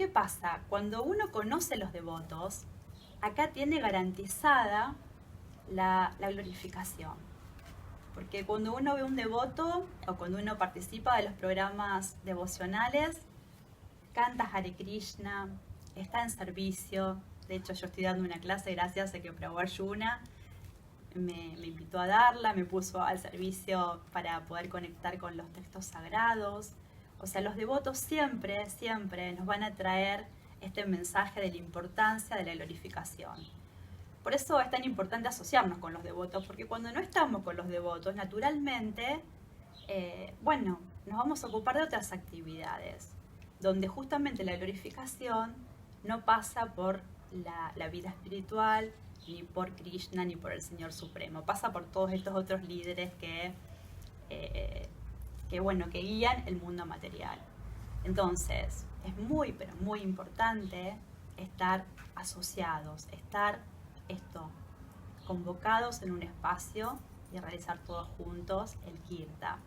¿Qué pasa? Cuando uno conoce los devotos, acá tiene garantizada la glorificación. Porque cuando uno ve un devoto o cuando uno participa de los programas devocionales, canta Hare Krishna, está en servicio. De hecho, yo estoy dando una clase gracias a que Prabhu Arjuna me invitó a darla, me puso al servicio para poder conectar con los textos sagrados. O sea, los devotos siempre nos van a traer este mensaje de la importancia de la glorificación. Por eso es tan importante asociarnos con los devotos, porque cuando no estamos con los devotos, naturalmente, nos vamos a ocupar de otras actividades, donde justamente la glorificación no pasa por la vida espiritual, ni por Krishna, ni por el Señor Supremo. Pasa por todos estos otros líderes que guían el mundo material. Entonces, es muy, pero muy importante estar asociados, estar convocados en un espacio y realizar todos juntos el Kirta.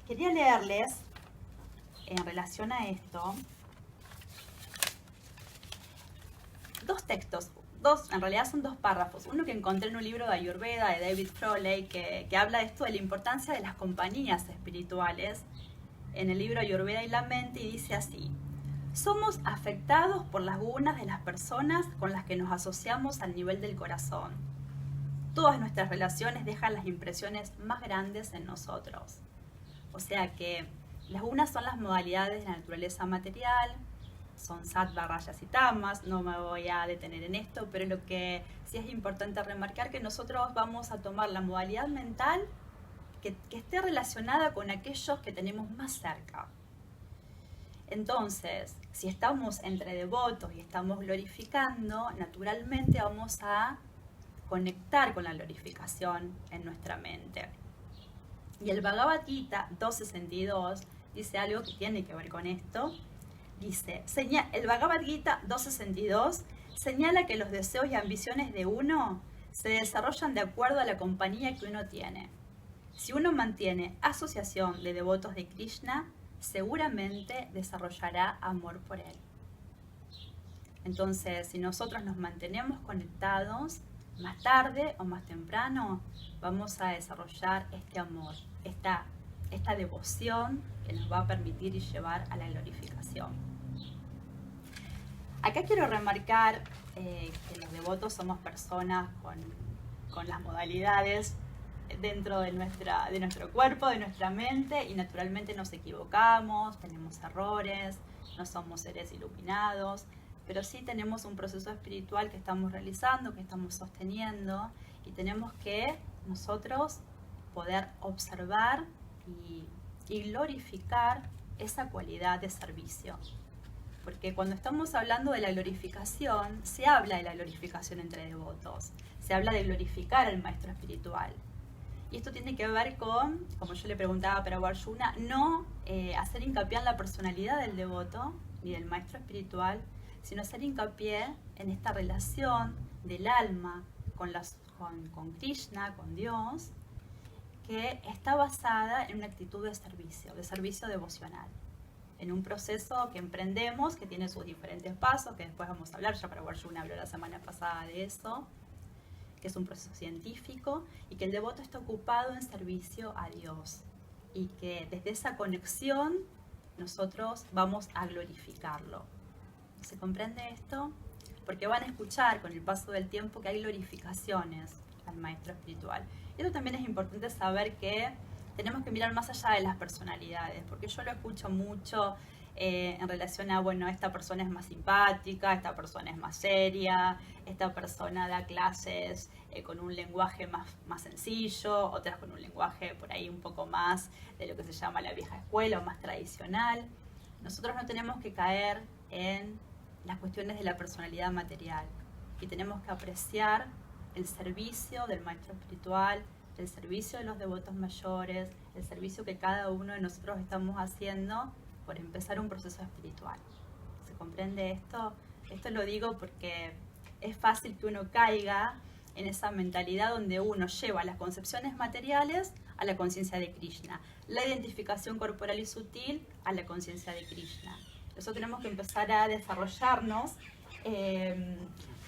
Quería leerles, en relación a esto, dos textos, en realidad son dos párrafos. Uno que encontré en un libro de Ayurveda de David Frawley que habla de esto, de la importancia de las compañías espirituales, en el libro Ayurveda y la mente, y dice así: somos afectados por las gunas de las personas con las que nos asociamos al nivel del corazón. Todas nuestras relaciones dejan las impresiones más grandes en nosotros. O sea que las gunas son las modalidades de la naturaleza material, son sattva, rayas y tamas. No me voy a detener en esto, pero lo que sí es importante remarcar que nosotros vamos a tomar la modalidad mental que esté relacionada con aquellos que tenemos más cerca. Entonces, si estamos entre devotos y estamos glorificando, naturalmente vamos a conectar con la glorificación en nuestra mente. Y el Bhagavad Gita 2.62 dice algo que tiene que ver con esto. Dice, el Bhagavad Gita 2.62 señala que los deseos y ambiciones de uno se desarrollan de acuerdo a la compañía que uno tiene. Si uno mantiene asociación de devotos de Krishna, seguramente desarrollará amor por él. Entonces, si nosotros nos mantenemos conectados, más tarde o más temprano vamos a desarrollar este amor, esta devoción que nos va a permitir llevar a la glorificación. Acá quiero remarcar que los devotos somos personas con las modalidades dentro de nuestro cuerpo, de nuestra mente, y naturalmente nos equivocamos, tenemos errores, no somos seres iluminados, pero sí tenemos un proceso espiritual que estamos realizando, que estamos sosteniendo, y tenemos que nosotros poder observar y glorificar esa cualidad de servicio. Porque cuando estamos hablando de la glorificación, se habla de la glorificación entre devotos, se habla de glorificar al maestro espiritual. Y esto tiene que ver con, como yo le preguntaba a Prabhu Arjuna, no hacer hincapié en la personalidad del devoto ni del maestro espiritual, sino hacer hincapié en esta relación del alma con Krishna, con Dios, que está basada en una actitud de servicio devocional, en un proceso que emprendemos, que tiene sus diferentes pasos, que después vamos a hablar. Ya Prabhu Arjuna habló la semana pasada de eso, que es un proceso científico, y que el devoto está ocupado en servicio a Dios, y que desde esa conexión nosotros vamos a glorificarlo. ¿Se comprende esto? Porque van a escuchar con el paso del tiempo que hay glorificaciones al maestro espiritual. Y eso también es importante saber, que tenemos que mirar más allá de las personalidades, porque yo lo escucho mucho en relación a, esta persona es más simpática, esta persona es más seria, esta persona da clases con un lenguaje más sencillo, otras con un lenguaje por ahí un poco más de lo que se llama la vieja escuela o más tradicional. Nosotros no tenemos que caer en las cuestiones de la personalidad material, y tenemos que apreciar el servicio del maestro espiritual, el servicio de los devotos mayores, el servicio que cada uno de nosotros estamos haciendo por empezar un proceso espiritual. ¿Se comprende esto? Esto lo digo porque es fácil que uno caiga en esa mentalidad donde uno lleva las concepciones materiales a la conciencia de Krishna. La identificación corporal y sutil a la conciencia de Krishna. Nosotros tenemos que empezar a desarrollarnos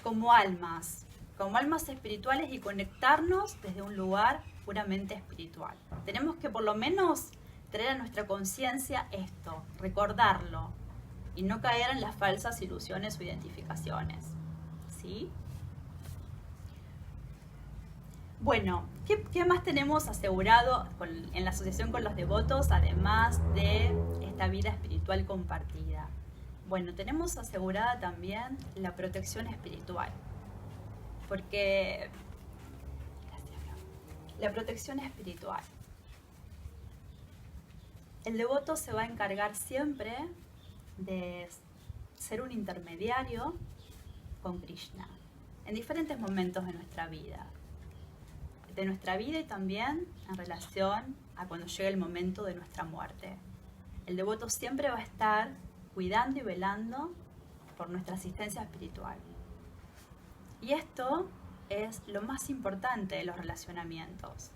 como almas espirituales y conectarnos desde un lugar puramente espiritual. Tenemos que por lo menos traer a nuestra conciencia esto, recordarlo y no caer en las falsas ilusiones o identificaciones. ¿Sí? Bueno, ¿qué más tenemos asegurado en la asociación con los devotos, además de esta vida espiritual compartida? Bueno, tenemos asegurada también la protección espiritual, porque la protección espiritual, el devoto se va a encargar siempre de ser un intermediario con Krishna en diferentes momentos de nuestra vida y también en relación a cuando llegue el momento de nuestra muerte. El devoto siempre va a estar cuidando y velando por nuestra asistencia espiritual. Y esto es lo más importante de los relacionamientos.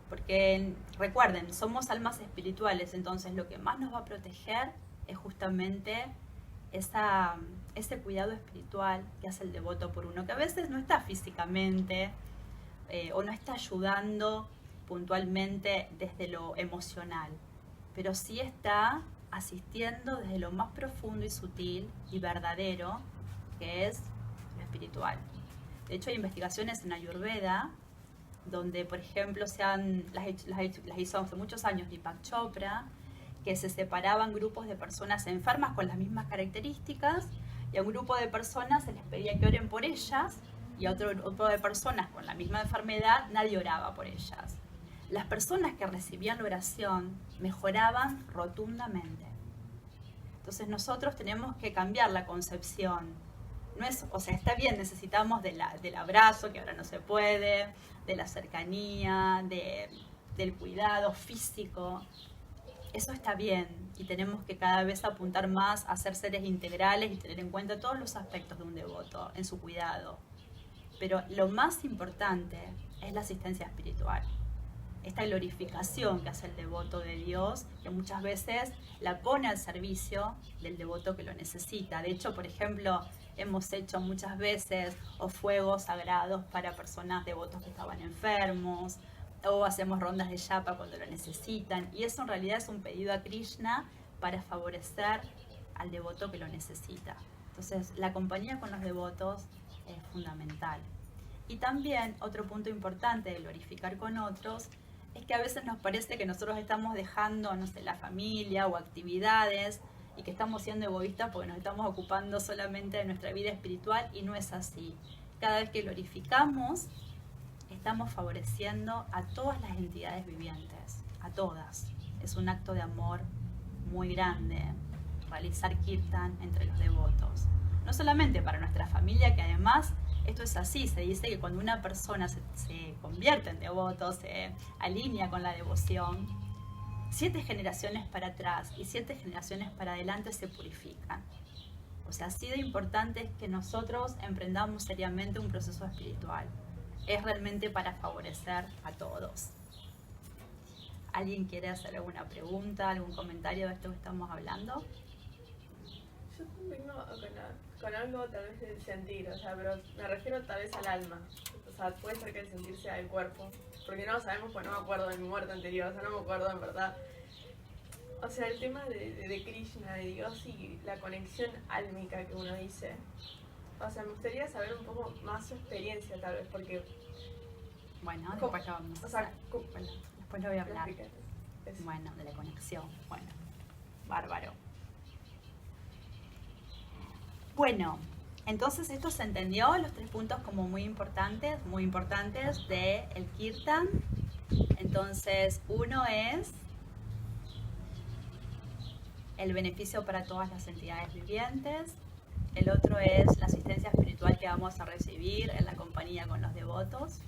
Porque recuerden, somos almas espirituales, entonces lo que más nos va a proteger es justamente ese cuidado espiritual que hace el devoto por uno, que a veces no está físicamente o no está ayudando puntualmente desde lo emocional, pero sí está asistiendo desde lo más profundo y sutil y verdadero, que es lo espiritual. De hecho, hay investigaciones en Ayurveda donde, por ejemplo, las hizo hace muchos años Deepak Chopra, que se separaban grupos de personas enfermas con las mismas características, y a un grupo de personas se les pedía que oren por ellas, y a otro grupo de personas con la misma enfermedad nadie oraba por ellas. Las personas que recibían la oración mejoraban rotundamente. Entonces nosotros tenemos que cambiar la concepción. No es, o sea, está bien, necesitamos del abrazo, que ahora no se puede, de la cercanía, del cuidado físico. Eso está bien y tenemos que cada vez apuntar más a ser seres integrales y tener en cuenta todos los aspectos de un devoto en su cuidado. Pero lo más importante es la asistencia espiritual. Esta glorificación que hace el devoto de Dios, que muchas veces la pone al servicio del devoto que lo necesita. De hecho, por ejemplo, hemos hecho muchas veces fuegos sagrados para personas devotos que estaban enfermos, o hacemos rondas de yapa cuando lo necesitan. Y eso en realidad es un pedido a Krishna para favorecer al devoto que lo necesita. Entonces, la compañía con los devotos es fundamental. Y también otro punto importante de glorificar con otros es que a veces nos parece que nosotros estamos dejando, no sé, la familia o actividades y que estamos siendo egoístas porque nos estamos ocupando solamente de nuestra vida espiritual, y no es así. Cada vez que glorificamos, estamos favoreciendo a todas las entidades vivientes, a todas. Es un acto de amor muy grande realizar kirtan entre los devotos. No solamente para nuestra familia, que además esto es así, se dice que cuando una persona se convierte en devoto, se alinea con la devoción, 7 generaciones para atrás y 7 generaciones para adelante se purifican. O sea, así de importante es que nosotros emprendamos seriamente un proceso espiritual. Es realmente para favorecer a todos. ¿Alguien quiere hacer alguna pregunta, algún comentario de esto que estamos hablando? Yo vengo con algo tal vez del sentir, o sea, pero me refiero tal vez al alma. O sea, puede ser que el sentir sea del cuerpo, porque no lo sabemos, pues no me acuerdo de mi muerte anterior, o sea, no me acuerdo en verdad. O sea, el tema de Krishna, de Dios y la conexión álmica que uno dice. O sea, me gustaría saber un poco más su experiencia tal vez, porque... Bueno, después lo vamos a hacer. Bueno, después lo voy a hablar. Bueno, de la conexión. Bueno, bárbaro. Bueno, entonces esto se entendió, los 3 puntos como muy importantes del Kirtan. Entonces, uno es el beneficio para todas las entidades vivientes. El otro es la asistencia espiritual que vamos a recibir en la compañía con los devotos.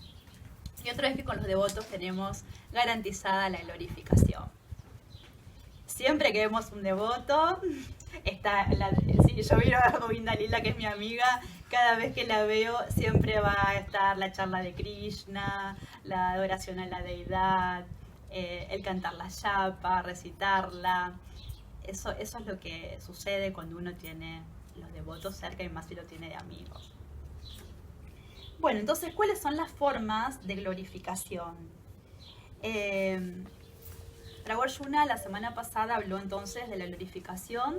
Y otro es que con los devotos tenemos garantizada la glorificación. Siempre que vemos un devoto, yo miro a Govinda Lila, que es mi amiga, cada vez que la veo siempre va a estar la charla de Krishna, la adoración a la deidad, el cantar la yapa, recitarla. Eso es lo que sucede cuando uno tiene los devotos cerca y más si lo tiene de amigos. Bueno, entonces, ¿cuáles son las formas de glorificación? Prabhu Arjuna la semana pasada habló entonces de la glorificación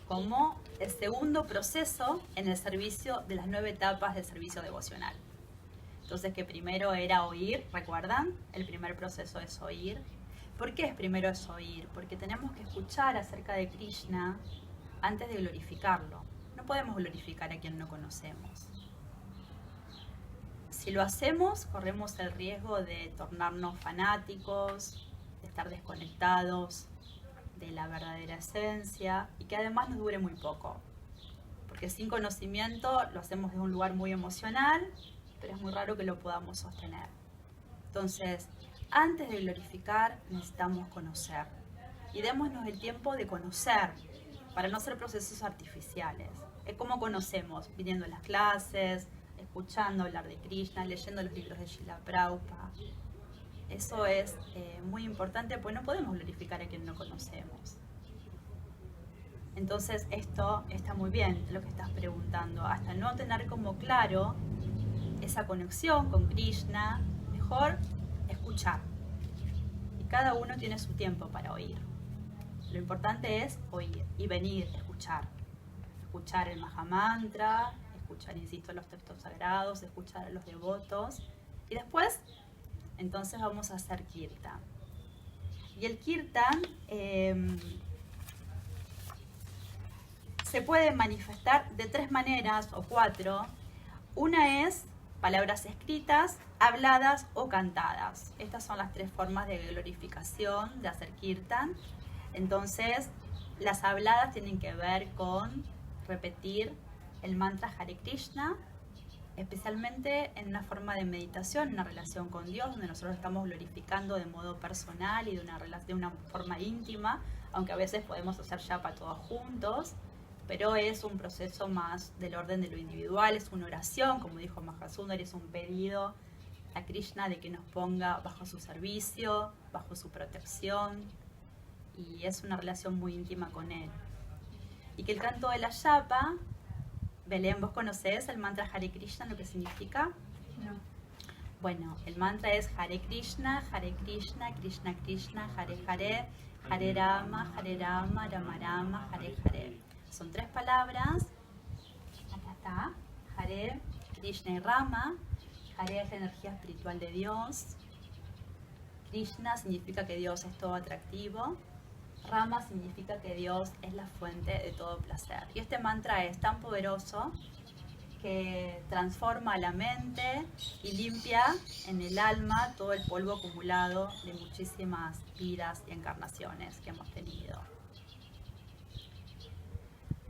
como el segundo proceso en el servicio de las 9 etapas del servicio devocional. Entonces, que primero era oír, ¿recuerdan? El primer proceso es oír. ¿Por qué es primero es oír? Porque tenemos que escuchar acerca de Krishna antes de glorificarlo. No podemos glorificar a quien no conocemos. Si lo hacemos, corremos el riesgo de tornarnos fanáticos, de estar desconectados de la verdadera esencia y que además nos dure muy poco. Porque sin conocimiento lo hacemos desde un lugar muy emocional, pero es muy raro que lo podamos sostener. Entonces, antes de glorificar, necesitamos conocer. Y démonos el tiempo de conocer, para no hacer procesos artificiales. ¿Cómo conocemos? Viniendo a las clases, escuchando hablar de Krishna, leyendo los libros de Srila Prabhupada. Eso es muy importante, porque no podemos glorificar a quien no conocemos. Entonces, esto está muy bien, lo que estás preguntando. Hasta no tener como claro esa conexión con Krishna, mejor escuchar. Y cada uno tiene su tiempo para oír. Lo importante es oír y venir, escuchar. Escuchar el Mahamantra, escuchar, insisto, los textos sagrados, escuchar a los devotos. Y después, entonces vamos a hacer Kirtan. Y el Kirtan se puede manifestar de 3 maneras o 4. Una es palabras escritas, habladas o cantadas. Estas son las 3 formas de glorificación, de hacer Kirtan. Entonces, las habladas tienen que ver con repetir el mantra Hare Krishna, especialmente en una forma de meditación, en una relación con Dios, donde nosotros estamos glorificando de modo personal y de una forma íntima, aunque a veces podemos hacer yapa todos juntos, pero es un proceso más del orden de lo individual, es una oración, como dijo Mahasundari, es un pedido a Krishna de que nos ponga bajo su servicio, bajo su protección, y es una relación muy íntima con él. Y que el canto de la yapa, Belén, ¿vos conocés el mantra Hare Krishna, lo que significa? No. Bueno, el mantra es Hare Krishna, Krishna Krishna, Hare Hare, Hare Rama, Rama Rama, Hare Hare. Son 3 palabras. Acá está. Hare, Krishna y Rama. Hare es la energía espiritual de Dios. Krishna significa que Dios es todo atractivo. Rama significa que Dios es la fuente de todo placer. Y este mantra es tan poderoso que transforma la mente y limpia en el alma todo el polvo acumulado de muchísimas vidas y encarnaciones que hemos tenido.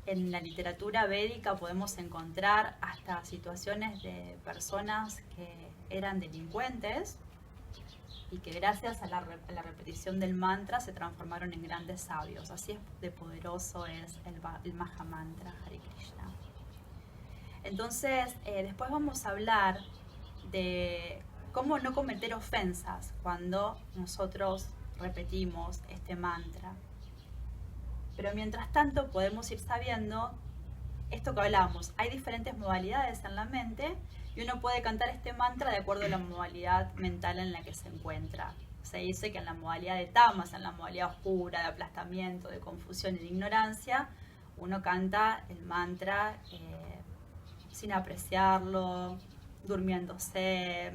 En la literatura védica podemos encontrar hasta situaciones de personas que eran delincuentes y que gracias a la repetición del mantra se transformaron en grandes sabios. Así es de poderoso es el Mahamantra Hare Krishna. Entonces, después vamos a hablar de cómo no cometer ofensas cuando nosotros repetimos este mantra. Pero mientras tanto podemos ir sabiendo esto que hablábamos. Hay diferentes modalidades en la mente y uno puede cantar este mantra de acuerdo a la modalidad mental en la que se encuentra. Se dice que en la modalidad de tamas, en la modalidad oscura, de aplastamiento, de confusión y de ignorancia, uno canta el mantra sin apreciarlo, durmiéndose,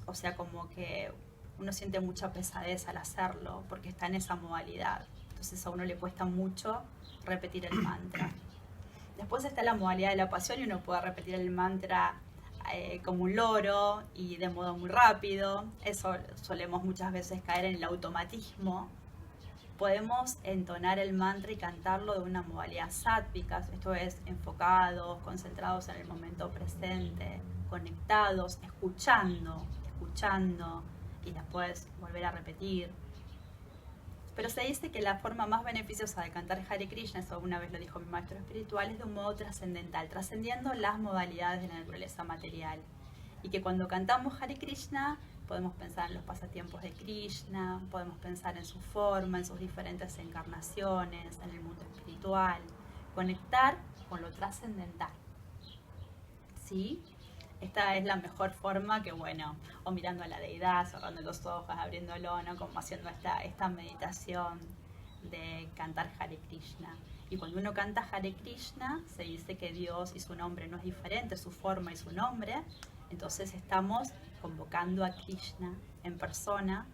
o sea, como que uno siente mucha pesadez al hacerlo porque está en esa modalidad. Entonces a uno le cuesta mucho repetir el mantra. Después está la modalidad de la pasión y uno puede repetir el mantra como un loro y de modo muy rápido. Eso solemos muchas veces caer en el automatismo. Podemos entonar el mantra y cantarlo de una modalidad sátvica, esto es, enfocados, concentrados en el momento presente, conectados, escuchando y después volver a repetir. Pero se dice que la forma más beneficiosa de cantar Hare Krishna, eso una vez lo dijo mi maestro espiritual, es de un modo trascendental, trascendiendo las modalidades de la naturaleza material. Y que cuando cantamos Hare Krishna podemos pensar en los pasatiempos de Krishna, podemos pensar en su forma, en sus diferentes encarnaciones, en el mundo espiritual, conectar con lo trascendental. ¿Sí? Esta es la mejor forma que, bueno, o mirando a la deidad, cerrando los ojos, abriéndolo, ¿no? Como haciendo esta meditación de cantar Hare Krishna. Y cuando uno canta Hare Krishna, se dice que Dios y su nombre no es diferente, su forma y su nombre. Entonces estamos convocando a Krishna en persona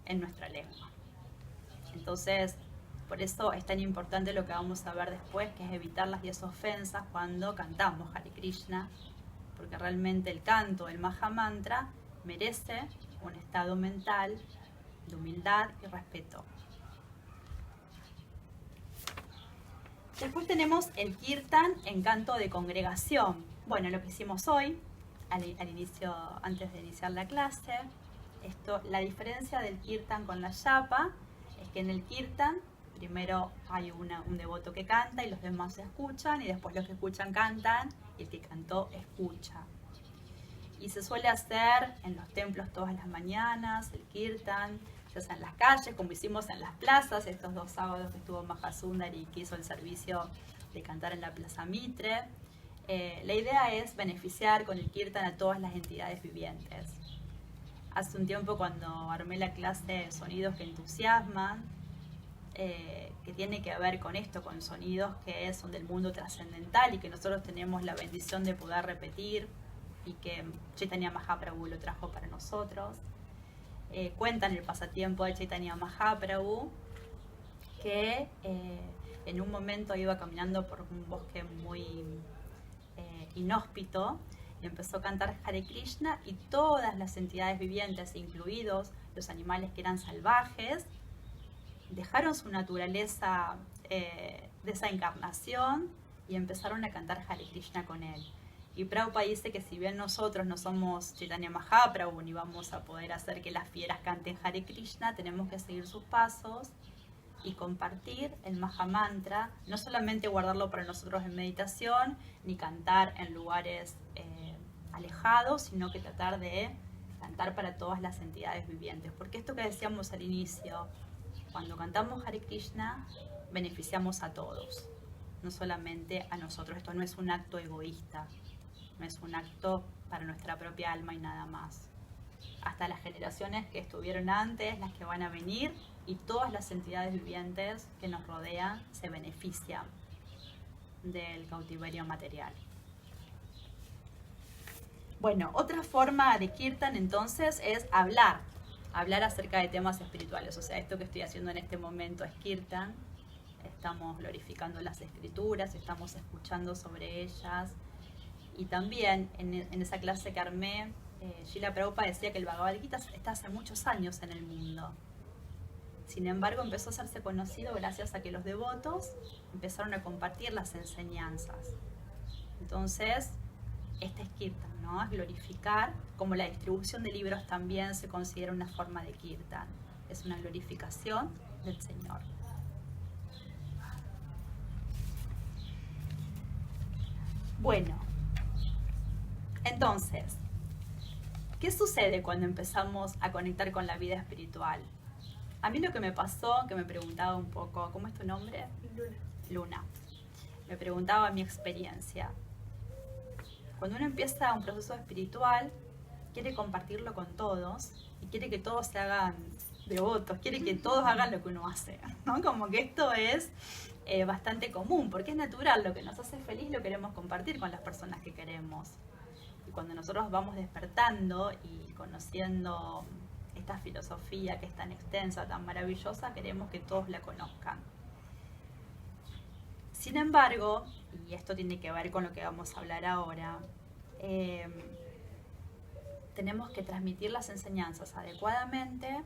en nuestra lengua. Entonces, por eso es tan importante lo que vamos a ver después, que es evitar las 10 ofensas cuando cantamos Hare Krishna, porque realmente el canto, el Mahamantra, merece un estado mental de humildad y respeto. Después tenemos el Kirtan en canto de congregación. Bueno, lo que hicimos hoy, al inicio, antes de iniciar la clase, la diferencia del Kirtan con la Japa es que en el Kirtan primero hay un devoto que canta y los demás se escuchan, y después los que escuchan cantan y el que cantó escucha. Y se suele hacer en los templos todas las mañanas, el Kirtan, se hace en las calles, como hicimos en las plazas, estos 2 sábados que estuvo Mahasundari y que hizo el servicio de cantar en la Plaza Mitre. La idea es beneficiar con el Kirtan a todas las entidades vivientes. Hace un tiempo, cuando armé la clase de sonidos que entusiasman, que tiene que ver con esto, con sonidos que son del mundo trascendental y que nosotros tenemos la bendición de poder repetir y que Chaitanya Mahaprabhu lo trajo para nosotros. Cuentan el pasatiempo de Chaitanya Mahaprabhu que en un momento iba caminando por un bosque muy inhóspito y empezó a cantar Hare Krishna, y todas las entidades vivientes, incluidos los animales que eran salvajes, dejaron su naturaleza de esa encarnación y empezaron a cantar Hare Krishna con él. Y Prabhupada dice que si bien nosotros no somos Chaitanya Mahaprabhu ni vamos a poder hacer que las fieras canten Hare Krishna, tenemos que seguir sus pasos y compartir el Mahamantra, no solamente guardarlo para nosotros en meditación, ni cantar en lugares alejados, sino que tratar de cantar para todas las entidades vivientes. Porque esto que decíamos al inicio, cuando cantamos Hare Krishna, beneficiamos a todos, no solamente a nosotros. Esto no es un acto egoísta, no es un acto para nuestra propia alma y nada más. Hasta las generaciones que estuvieron antes, las que van a venir, y todas las entidades vivientes que nos rodean se benefician del cautiverio material. Bueno, otra forma de Kirtan entonces es hablar acerca de temas espirituales. O sea, esto que estoy haciendo en este momento es Kirtan. Estamos glorificando las escrituras, estamos escuchando sobre ellas. Y también en esa clase que armé, Srila Prabhupada decía que el Bhagavad Gita está hace muchos años en el mundo. Sin embargo, empezó a hacerse conocido gracias a que los devotos empezaron a compartir las enseñanzas. Entonces, este es Kirtan, ¿no? Es glorificar, como la distribución de libros también se considera una forma de Kirtan. Es una glorificación del Señor. Bueno, entonces, ¿qué sucede cuando empezamos a conectar con la vida espiritual? A mí lo que me pasó, que me preguntaba un poco, ¿cómo es tu nombre? Luna. Luna. Me preguntaba mi experiencia. Cuando uno empieza un proceso espiritual, quiere compartirlo con todos y quiere que todos se hagan devotos, quiere que todos hagan lo que uno hace, ¿no? Como que esto es bastante común, porque es natural, lo que nos hace feliz lo queremos compartir con las personas que queremos. Y cuando nosotros vamos despertando y conociendo esta filosofía que es tan extensa, tan maravillosa, queremos que todos la conozcan. Sin embargo, y esto tiene que ver con lo que vamos a hablar ahora, tenemos que transmitir las enseñanzas adecuadamente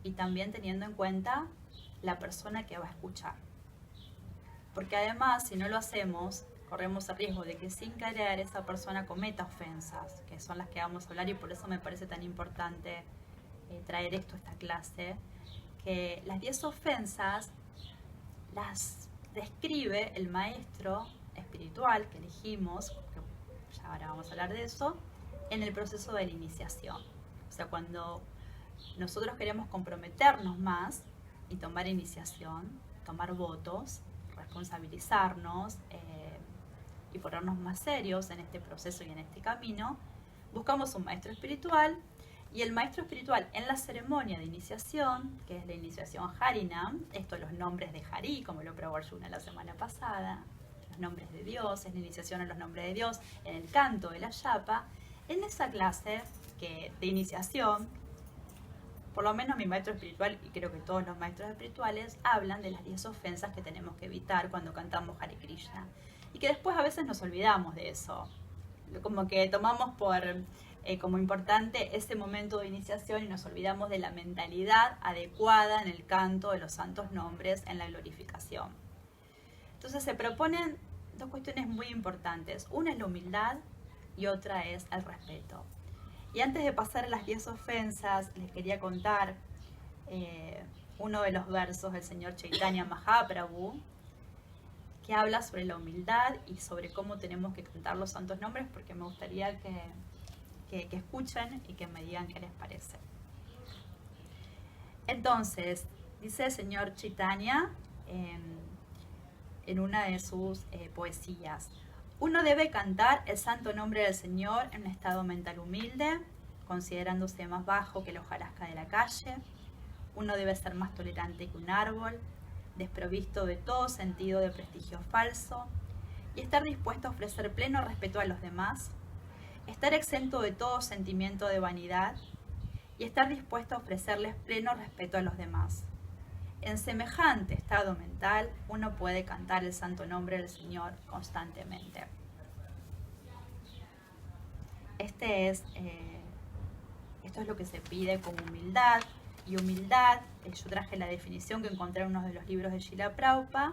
y también teniendo en cuenta la persona que va a escuchar. Porque además, si no lo hacemos, corremos el riesgo de que sin querer esa persona cometa ofensas, que son las que vamos a hablar, y por eso me parece tan importante traer esto a esta clase, que las 10 ofensas las describe el maestro espiritual que elegimos, que ya ahora vamos a hablar de eso, en el proceso de la iniciación. O sea, cuando nosotros queremos comprometernos más y tomar iniciación, tomar votos, responsabilizarnos y ponernos más serios en este proceso y en este camino, buscamos un maestro espiritual, y el maestro espiritual en la ceremonia de iniciación, que es la iniciación Harinam, esto los nombres de Hari, como lo probó Arjuna la semana pasada, los nombres de Dios, es la iniciación a los nombres de Dios, en el canto de la Yapa, en esa clase de iniciación, por lo menos mi maestro espiritual, y creo que todos los maestros espirituales, hablan de las 10 ofensas que tenemos que evitar cuando cantamos Hare Krishna. Y que después a veces nos olvidamos de eso. Como que tomamos como importante ese momento de iniciación y nos olvidamos de la mentalidad adecuada en el canto de los santos nombres, en la glorificación. Entonces se proponen dos cuestiones muy importantes. Una es la humildad y otra es el respeto. Y antes de pasar a las 10 ofensas, les quería contar uno de los versos del señor Chaitanya Mahaprabhu, que habla sobre la humildad y sobre cómo tenemos que cantar los santos nombres, porque me gustaría que escuchen y que me digan qué les parece. Entonces, dice el señor Chaitanya en una de sus poesías: uno debe cantar el santo nombre del Señor en un estado mental humilde, considerándose más bajo que la hojarasca de la calle. Uno debe ser más tolerante que un árbol, desprovisto de todo sentido de prestigio falso, y estar dispuesto a ofrecer pleno respeto a los demás, estar exento de todo sentimiento de vanidad y estar dispuesto a ofrecerles pleno respeto a los demás. En semejante estado mental, uno puede cantar el santo nombre del Señor constantemente. Esto es lo que se pide como humildad. Y humildad, yo traje la definición que encontré en uno de los libros de Srila Prabhupada,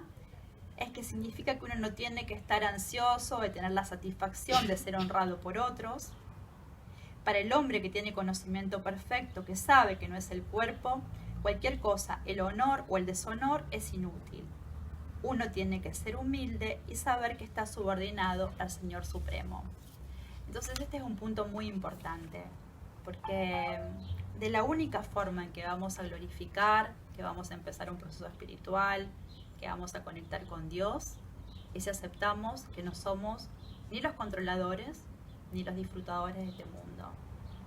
es que significa que uno no tiene que estar ansioso de tener la satisfacción de ser honrado por otros. Para el hombre que tiene conocimiento perfecto, que sabe que no es el cuerpo, cualquier cosa, el honor o el deshonor, es inútil. Uno tiene que ser humilde y saber que está subordinado al Señor Supremo. Entonces este es un punto muy importante, porque de la única forma en que vamos a glorificar, que vamos a empezar un proceso espiritual, que vamos a conectar con Dios, es si aceptamos que no somos ni los controladores ni los disfrutadores de este mundo.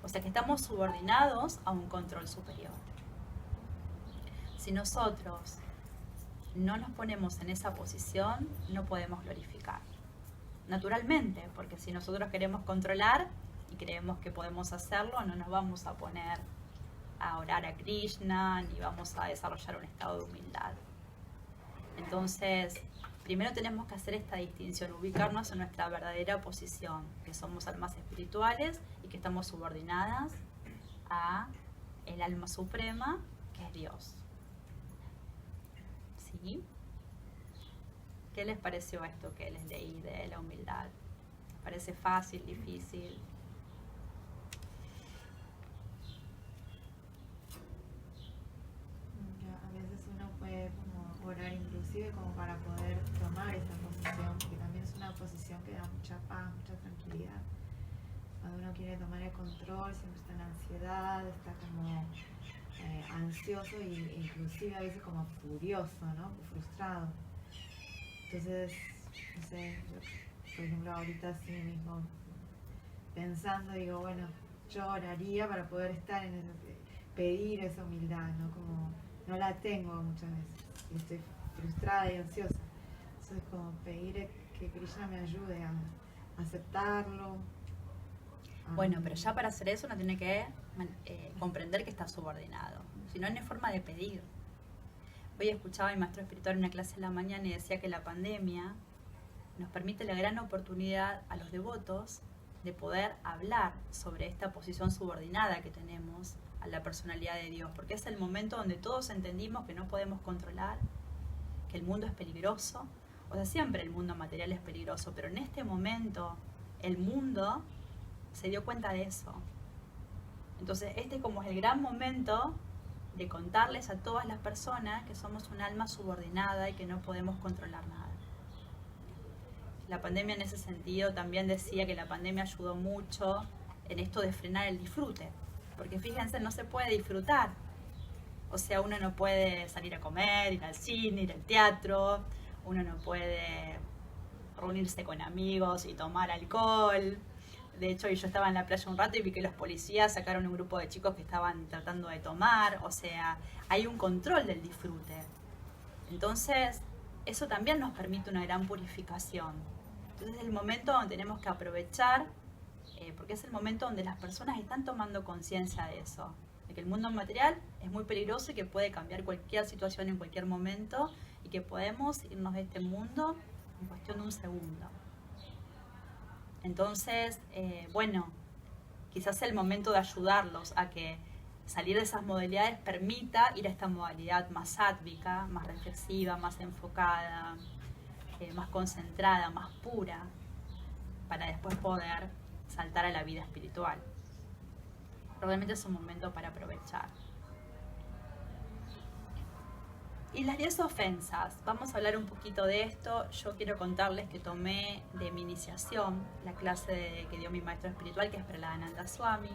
O sea que estamos subordinados a un control superior. Si nosotros no nos ponemos en esa posición, no podemos glorificar. Naturalmente, porque si nosotros queremos controlar y creemos que podemos hacerlo, no nos vamos a poner a orar a Krishna, ni vamos a desarrollar un estado de humildad. Entonces, primero tenemos que hacer esta distinción, ubicarnos en nuestra verdadera posición, que somos almas espirituales y que estamos subordinadas a el alma suprema, que es Dios. ¿Sí? ¿Qué les pareció esto que les leí de la humildad? ¿Parece fácil, difícil? A veces uno puede como orar inclusive como para poder tomar esa posición, porque también es una posición que da mucha paz, mucha tranquilidad. Cuando uno quiere tomar el control, siempre está en ansiedad, está como ansioso e inclusive a veces como furioso, ¿no? Frustrado. Entonces, no sé, yo, por ejemplo, ahorita sí mismo pensando, digo, bueno, yo oraría para poder estar en pedir esa humildad, ¿no? Como no la tengo muchas veces, y estoy frustrada y ansiosa. Entonces, como pedir que Krishna me ayude a aceptarlo. Bueno, pero ya para hacer eso uno tiene que comprender que está subordinado. Si no, no hay forma de pedir. Hoy escuchaba a mi maestro espiritual en una clase de la mañana y decía que la pandemia nos permite la gran oportunidad a los devotos de poder hablar sobre esta posición subordinada que tenemos a la personalidad de Dios, porque es el momento donde todos entendimos que no podemos controlar, que el mundo es peligroso. O sea, siempre el mundo material es peligroso, pero en este momento el mundo se dio cuenta de eso. Entonces este como es el gran momento de contarles a todas las personas que somos un alma subordinada y que no podemos controlar nada. La pandemia en ese sentido también decía que la pandemia ayudó mucho en esto de frenar el disfrute, porque fíjense, no se puede disfrutar. O sea, uno no puede salir a comer, ir al cine, ir al teatro, uno no puede reunirse con amigos y tomar alcohol. De hecho, yo estaba en la playa un rato y vi que los policías sacaron un grupo de chicos que estaban tratando de tomar. O sea, hay un control del disfrute. Entonces, eso también nos permite una gran purificación. Entonces es el momento donde tenemos que aprovechar, porque es el momento donde las personas están tomando conciencia de eso, de que el mundo material es muy peligroso y que puede cambiar cualquier situación en cualquier momento y que podemos irnos de este mundo en cuestión de un segundo. Entonces, bueno, quizás es el momento de ayudarlos a que salir de esas modalidades permita ir a esta modalidad más sátvica, más reflexiva, más enfocada, más concentrada, más pura, para después poder saltar a la vida espiritual. Realmente es un momento para aprovechar. Y las 10 ofensas, vamos a hablar un poquito de esto. Yo quiero contarles que tomé de mi iniciación la clase que dio mi maestro espiritual, que es Prahaladhananda Swami,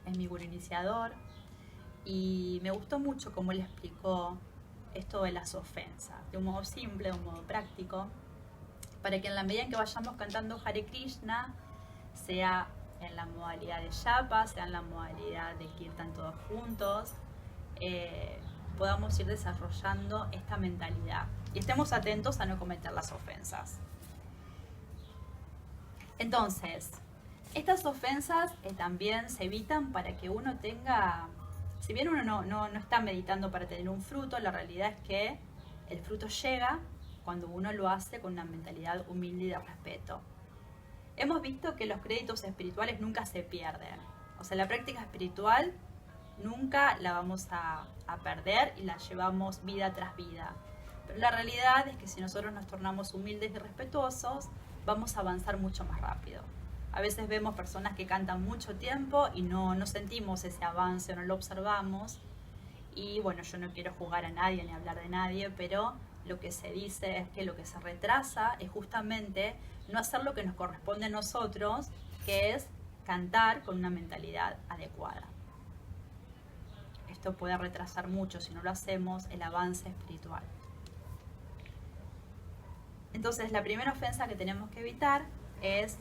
es mi gurú iniciador, y me gustó mucho cómo él explicó esto de las ofensas, de un modo simple, de un modo práctico, para que en la medida en que vayamos cantando Hare Krishna, sea en la modalidad de Japa, sea en la modalidad de Kirtan todos juntos, podamos ir desarrollando esta mentalidad y estemos atentos a no cometer las ofensas. Entonces, estas ofensas también se evitan para que uno tenga, si bien uno no está meditando para tener un fruto, la realidad es que el fruto llega cuando uno lo hace con una mentalidad humilde y de respeto. Hemos visto que los créditos espirituales nunca se pierden. O sea, la práctica espiritual nunca la vamos a perder y la llevamos vida tras vida. Pero la realidad es que si nosotros nos tornamos humildes y respetuosos, vamos a avanzar mucho más rápido. A veces vemos personas que cantan mucho tiempo y no sentimos ese avance, no lo observamos. Y bueno, yo no quiero juzgar a nadie ni hablar de nadie, pero lo que se dice es que lo que se retrasa es justamente no hacer lo que nos corresponde a nosotros, que es cantar con una mentalidad adecuada. Esto puede retrasar mucho, si no lo hacemos, el avance espiritual. Entonces, la primera ofensa que tenemos que evitar es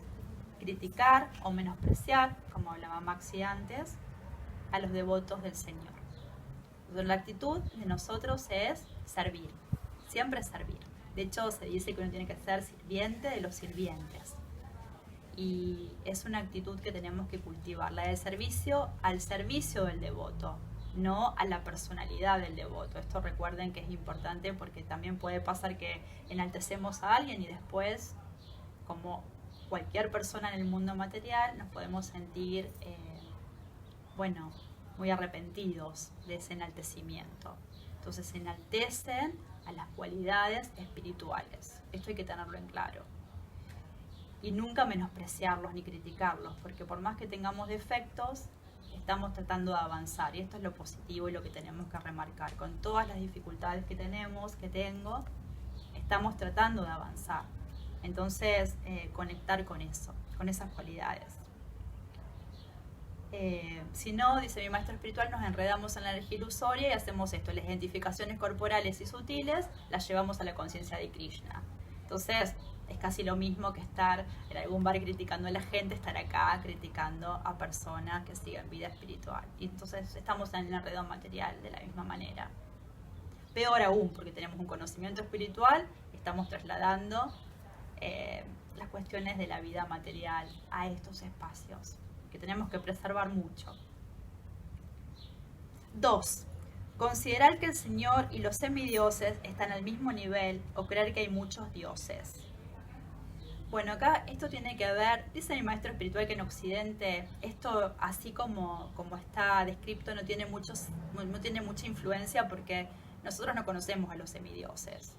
criticar o menospreciar, como hablaba Maxi antes, a los devotos del Señor. Entonces, la actitud de nosotros es servir, siempre servir. De hecho, se dice que uno tiene que ser sirviente de los sirvientes. Y es una actitud que tenemos que cultivar, la de servicio al servicio del devoto, no a la personalidad del devoto. Esto recuerden que es importante porque también puede pasar que enaltecemos a alguien y después, como cualquier persona en el mundo material, nos podemos sentir, muy arrepentidos de ese enaltecimiento. Entonces se enaltecen a las cualidades espirituales. Esto hay que tenerlo en claro. Y nunca menospreciarlos ni criticarlos, porque por más que tengamos defectos, estamos tratando de avanzar. Y esto es lo positivo y lo que tenemos que remarcar. Con todas las dificultades que tengo, estamos tratando de avanzar. Entonces, conectar con eso, con esas cualidades. Si no, dice mi maestro espiritual, nos enredamos en la energía ilusoria y hacemos esto, las identificaciones corporales y sutiles las llevamos a la conciencia de Krishna. Entonces, es casi lo mismo que estar en algún bar criticando a la gente, estar acá criticando a personas que siguen vida espiritual. Y entonces estamos en el enredo material de la misma manera. Peor aún, porque tenemos un conocimiento espiritual, estamos trasladando las cuestiones de la vida material a estos espacios, que tenemos que preservar mucho. 2. Considerar que el Señor y los semidioses están al mismo nivel o creer que hay muchos dioses. Bueno, acá esto tiene que ver, dice mi maestro espiritual que en Occidente esto así como está descrito no tiene mucha influencia porque nosotros no conocemos a los semidioses.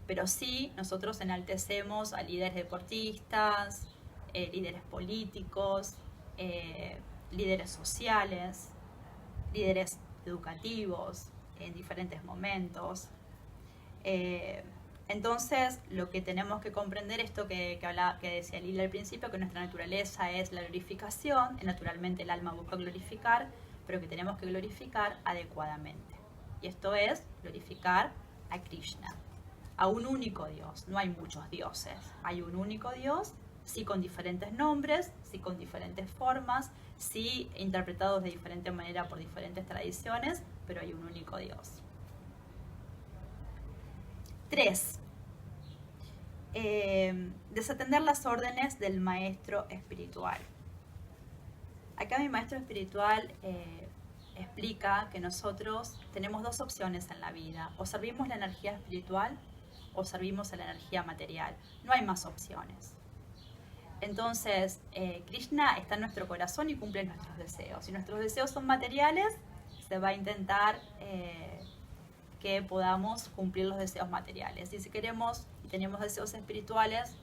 Pero sí, nosotros enaltecemos a líderes deportistas, líderes políticos, líderes sociales, líderes educativos en diferentes momentos. Entonces, lo que tenemos que comprender, esto que decía Lila al principio, que nuestra naturaleza es la glorificación, y naturalmente el alma busca glorificar, pero que tenemos que glorificar adecuadamente. Y esto es glorificar a Krishna, a un único Dios. No hay muchos dioses, hay un único Dios, sí con diferentes nombres, sí con diferentes formas, sí interpretados de diferente manera por diferentes tradiciones, pero hay un único Dios. 3. Desatender las órdenes del maestro espiritual. Acá mi maestro espiritual explica que nosotros tenemos dos opciones en la vida: o servimos la energía espiritual o servimos a la energía material. No hay más opciones. Entonces, Krishna está en nuestro corazón y cumple nuestros deseos. Si nuestros deseos son materiales, se va a intentar que podamos cumplir los deseos materiales. Y si queremos y tenemos deseos espirituales,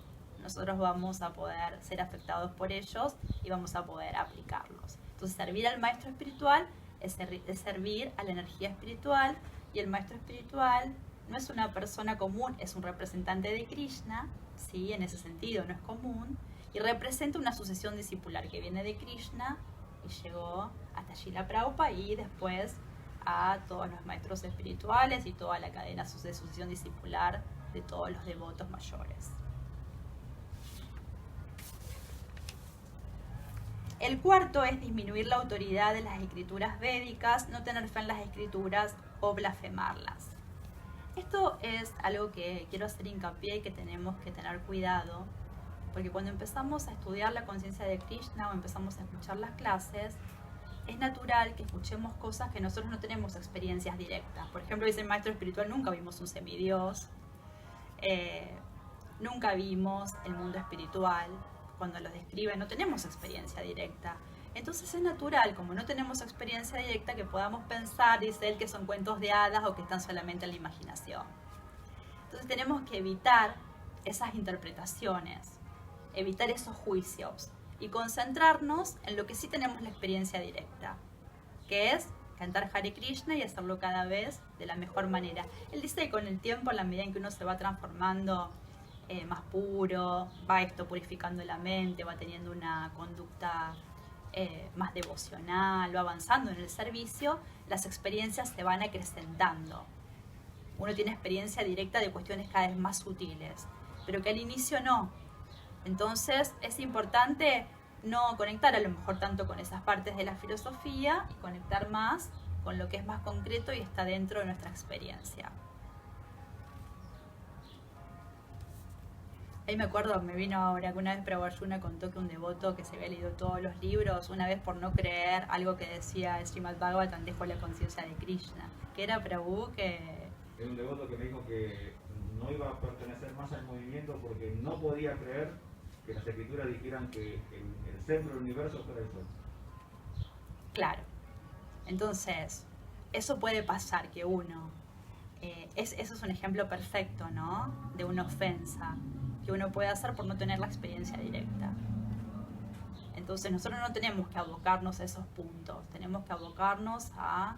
nosotros vamos a poder ser afectados por ellos y vamos a poder aplicarlos. Entonces, servir al maestro espiritual es servir a la energía espiritual, y el maestro espiritual no es una persona común, es un representante de Krishna, ¿sí? En ese sentido no es común, y representa una sucesión discipular que viene de Krishna y llegó hasta Srila Prabhupada y después a todos los maestros espirituales y toda la cadena de sucesión discipular de todos los devotos mayores. El cuarto es disminuir la autoridad de las escrituras védicas, no tener fe en las escrituras o blasfemarlas. Esto es algo que quiero hacer hincapié y que tenemos que tener cuidado, porque cuando empezamos a estudiar la conciencia de Krishna o empezamos a escuchar las clases, es natural que escuchemos cosas que nosotros no tenemos experiencias directas. Por ejemplo, dice el maestro espiritual: nunca vimos un semidios, nunca vimos el mundo espiritual. Cuando lo describe no tenemos experiencia directa. Entonces es natural, como no tenemos experiencia directa, que podamos pensar, dice él, que son cuentos de hadas o que están solamente en la imaginación. Entonces tenemos que evitar esas interpretaciones, evitar esos juicios y concentrarnos en lo que sí tenemos la experiencia directa, que es cantar Hare Krishna y hacerlo cada vez de la mejor manera. Él dice que con el tiempo, a la medida en que uno se va transformando más puro, va purificando la mente, va teniendo una conducta más devocional, va avanzando en el servicio, las experiencias se van acrecentando. Uno tiene experiencia directa de cuestiones cada vez más sutiles, pero que al inicio no. Entonces es importante no conectar a lo mejor tanto con esas partes de la filosofía y conectar más con lo que es más concreto y está dentro de nuestra experiencia. Ahí me acuerdo, me vino ahora que una vez Prabhu Arjuna contó que un devoto que se había leído todos los libros, una vez por no creer algo que decía Srimad Bhagavatam, dejó la conciencia de Krishna. Que era Prabhu que... Era un devoto que me dijo que no iba a pertenecer más al movimiento porque no podía creer que las escrituras dijeran que el centro del universo fuera el sol. Claro. Entonces, eso puede pasar, que uno... eso es un ejemplo perfecto, ¿no? De una ofensa que uno puede hacer por no tener la experiencia directa. Entonces nosotros no tenemos que abocarnos a esos puntos, tenemos que abocarnos a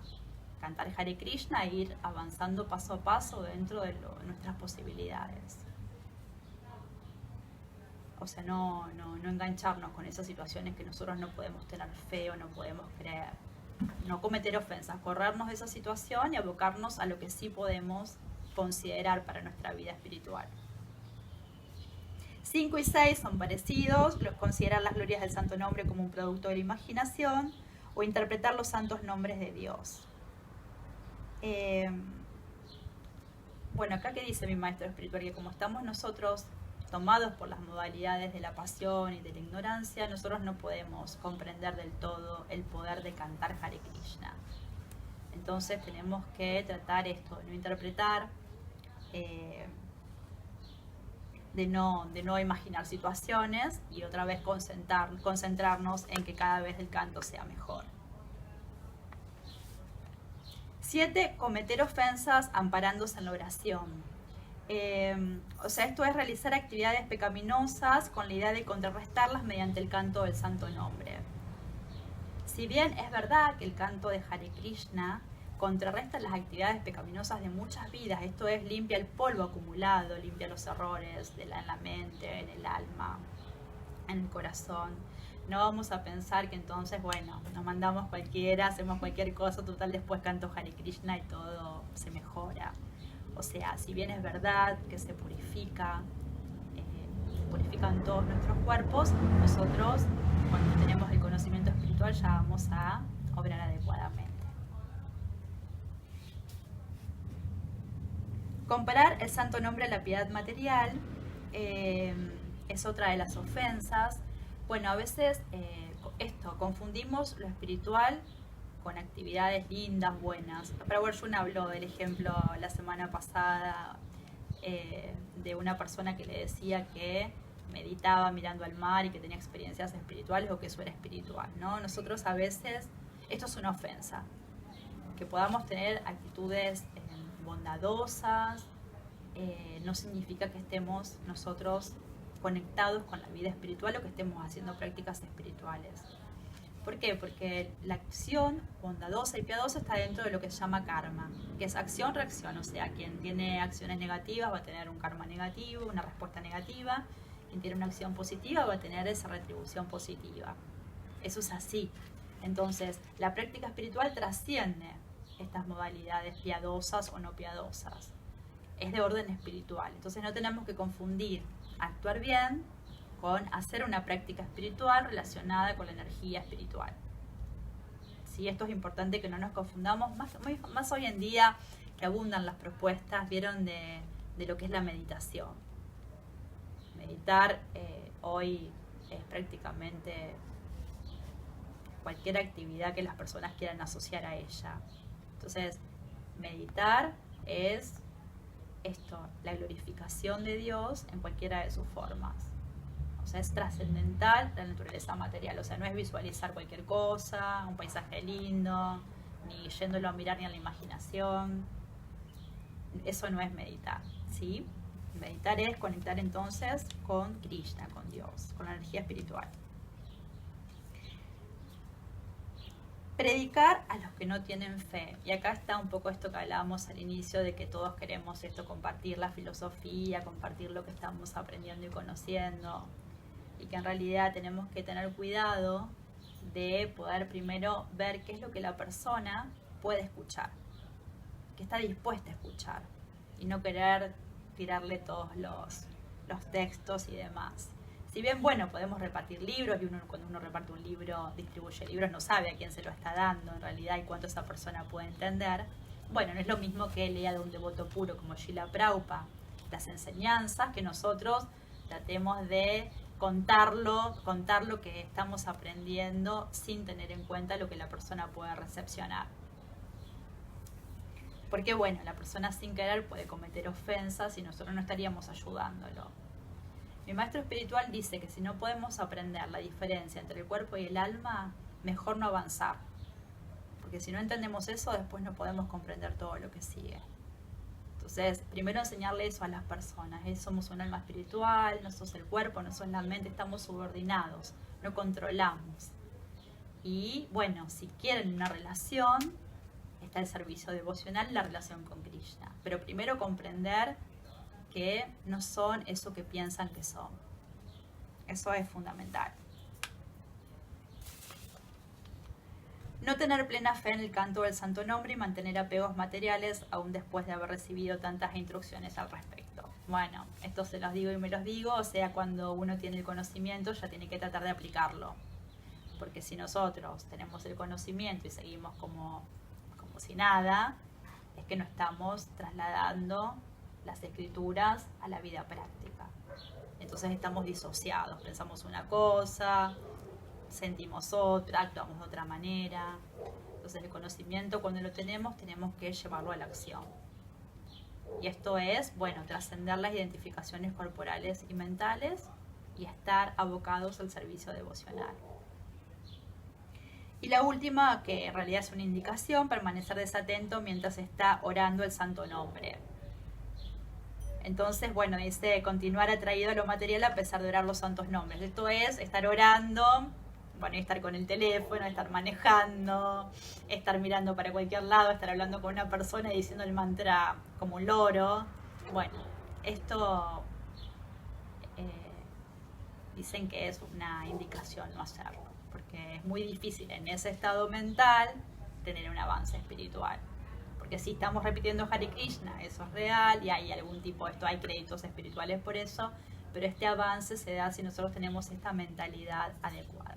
cantar Hare Krishna e ir avanzando paso a paso dentro de nuestras posibilidades. O sea, no engancharnos con esas situaciones que nosotros no podemos tener fe o no podemos creer. No cometer ofensas, corrernos de esa situación y abocarnos a lo que sí podemos considerar para nuestra vida espiritual. 5 y 6 son parecidos: considerar las glorias del santo nombre como un producto de la imaginación o interpretar los santos nombres de Dios. Bueno, acá que dice mi maestro espiritual, que como estamos nosotros tomados por las modalidades de la pasión y de la ignorancia, nosotros no podemos comprender del todo el poder de cantar Hare Krishna. Entonces tenemos que tratar esto, de no interpretar, de no imaginar situaciones y otra vez concentrarnos en que cada vez el canto sea mejor. 7. Cometer ofensas amparándose en la oración. O sea, esto es realizar actividades pecaminosas con la idea de contrarrestarlas mediante el canto del santo nombre. Si bien es verdad que el canto de Hare Krishna contrarresta las actividades pecaminosas de muchas vidas. Esto es, limpia el polvo acumulado, limpia los errores en la mente, en el alma, en el corazón. No vamos a pensar que entonces, bueno, nos mandamos cualquiera, hacemos cualquier cosa, total después canto Hare Krishna y todo se mejora. O sea, si bien es verdad que se purifican todos nuestros cuerpos, nosotros cuando tenemos el conocimiento espiritual ya vamos a obrar adecuadamente. Comparar el santo nombre a la piedad material es otra de las ofensas. Bueno, a veces confundimos lo espiritual con actividades lindas, buenas. Prabhu Arjuna habló del ejemplo la semana pasada de una persona que le decía que meditaba mirando al mar y que tenía experiencias espirituales o que eso era espiritual, ¿no? Nosotros a veces, esto es una ofensa, que podamos tener actitudes bondadosas, no significa que estemos nosotros conectados con la vida espiritual o que estemos haciendo prácticas espirituales. ¿Por qué? Porque la acción bondadosa y piadosa está dentro de lo que se llama karma, que es acción-reacción. O sea, quien tiene acciones negativas va a tener un karma negativo, una respuesta negativa. Quien tiene una acción positiva va a tener esa retribución positiva. Eso es así. Entonces, la práctica espiritual trasciende estas modalidades piadosas o no piadosas. Es de orden espiritual. Entonces, no tenemos que confundir actuar bien con hacer una práctica espiritual relacionada con la energía espiritual. ¿Sí? Esto es importante que no nos confundamos, más hoy en día que abundan las propuestas, vieron, de lo que es la meditación. Meditar hoy es prácticamente cualquier actividad que las personas quieran asociar a ella. Entonces, meditar es esto, la glorificación de Dios en cualquiera de sus formas. O sea, es trascendental la naturaleza material. O sea, no es visualizar cualquier cosa, un paisaje lindo, ni yéndolo a mirar ni a la imaginación. Eso no es meditar, ¿sí? Meditar es conectar entonces con Krishna, con Dios, con la energía espiritual. Predicar a los que no tienen fe. Y acá está un poco esto que hablábamos al inicio de que todos queremos esto, compartir la filosofía, compartir lo que estamos aprendiendo y conociendo. Y que en realidad tenemos que tener cuidado de poder primero ver qué es lo que la persona puede escuchar, que está dispuesta a escuchar, y no querer tirarle todos los textos y demás. Si bien, bueno, podemos repartir libros, y cuando uno reparte un libro, distribuye libros, no sabe a quién se lo está dando en realidad y cuánto esa persona puede entender. Bueno, no es lo mismo que lea de un devoto puro como Srila Prabhupada las enseñanzas, que nosotros tratemos de contar lo que estamos aprendiendo sin tener en cuenta lo que la persona puede recepcionar. Porque bueno, la persona sin querer puede cometer ofensas y nosotros no estaríamos ayudándolo. Mi maestro espiritual dice que si no podemos aprender la diferencia entre el cuerpo y el alma, mejor no avanzar. Porque si no entendemos eso, después no podemos comprender todo lo que sigue. Entonces, primero enseñarle eso a las personas. Somos un alma espiritual, no sos el cuerpo, no sos la mente, estamos subordinados, no controlamos. Y bueno, si quieren una relación, está el servicio devocional, la relación con Krishna. Pero primero comprender que no son eso que piensan que son. Eso es fundamental. No tener plena fe en el canto del santo nombre y mantener apegos materiales aún después de haber recibido tantas instrucciones al respecto. Bueno, esto se los digo y me los digo, o sea, cuando uno tiene el conocimiento ya tiene que tratar de aplicarlo. Porque si nosotros tenemos el conocimiento y seguimos como si nada, es que no estamos trasladando las escrituras a la vida práctica. Entonces estamos disociados, pensamos una cosa, sentimos otra, actuamos de otra manera. Entonces el conocimiento, cuando lo tenemos que llevarlo a la acción. Y esto es, bueno, trascender las identificaciones corporales y mentales y estar abocados al servicio devocional. Y la última, que en realidad es una indicación, permanecer desatento mientras está orando el santo nombre. Entonces, bueno, dice continuar atraído a lo material a pesar de orar los santos nombres. Esto es estar orando bueno, estar con el teléfono, estar manejando, estar mirando para cualquier lado, estar hablando con una persona y diciendo el mantra como un loro. Bueno, esto dicen que es una indicación no hacerlo, porque es muy difícil en ese estado mental tener un avance espiritual. Porque si estamos repitiendo Hare Krishna, eso es real y hay algún tipo de esto, hay créditos espirituales por eso, pero este avance se da si nosotros tenemos esta mentalidad adecuada.